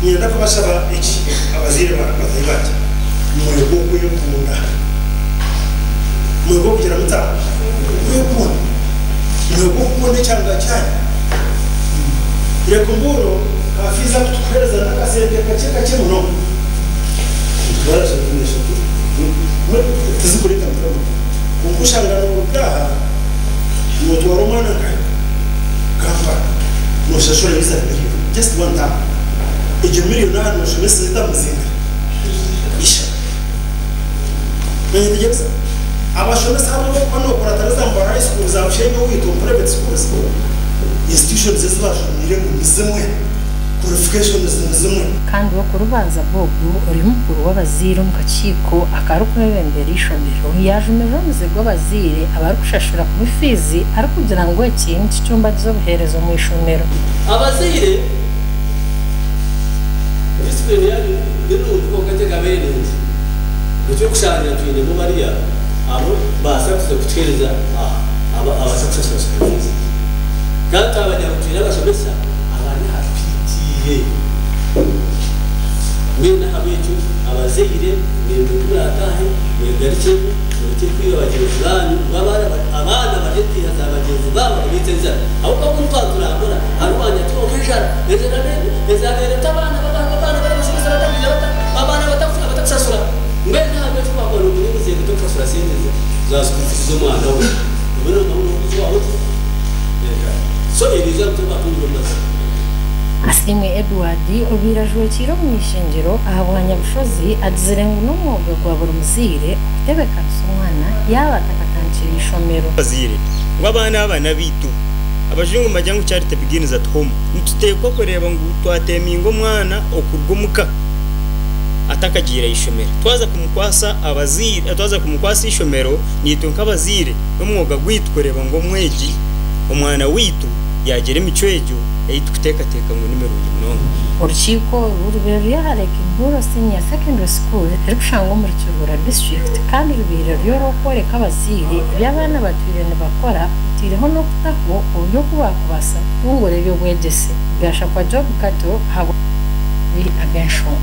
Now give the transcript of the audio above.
Nyenda kubasaba iki abazire batayibati mwego kuyikunda mwego kugira mutaka kuyikunda mwego kubone cyangwa cyane irekumburo kafiza kutukereza nakasenge kake muno twarashe kunesha tuzikurika mutaka ukushangana ubutaha mutwaro mwana kamba no shashore bisa just one time ijumiri na shomesi zitamuzinga isha mwenye tijeksa abashomesi hano kwano kurataraza mbara high school za ushenga wito private schools institutions zizibashomire mu bizimwe qualification zimwe kandi wo kurubanza Bobu uri mukuru w'abazire mu kaciko akarukwebembera ishomero yajumeje muzego abazire abarukushashura ku bifizi ari kugira ngo ikintu cyumba cyo buherezo mu ishomero abazire disiplinari rero ukokaje gabene cyo kushanya twine mu Maria abo basafite kutereza abasafite service kandi abanyarutira bashobesa abanya hafitiye mena abejo abazire mwende kuratahe mwegarike mwete kwibagirwa banyu abana bageti hazabagenzi babo biteza aho ko kuntwazurambura arwanya twokejara ezanere tabana barabashobora abana batakusasura mbe ntabwo twakora uburinzi ngo tukasura senteze zasukufisizo mwana we ubona ngo wawe so iriza tubatunga Asimwe Edward ubirajwe kiro mwishengero ahabwanya bushozi adzirengu n'umwuga gwa burumuzire kutebeka umwana yabatakatanchira ishomero bazire ngwabana bitu abajungu majyangu charity begins at home ntutekwa kureba ngo twatemingo mwana okurgumuka atakagira ishomero twaza kumukwasa abazire twaza kumukwasa ishomero nito nk'abazire n'umwuga gwitkoreba ngo mweji umwana witu yagere micwejo yitukuteka ngo nimero y'umuntu urukiko rubero yahareka imburo senior secondary school rushanga muri Cyubura district kandi rubiro ryorokore kabazire by'abana batwirene bakora utireho no kutaho uburyo kubakubasa tungore byo bwegese gasha kwa job kato habo bi agention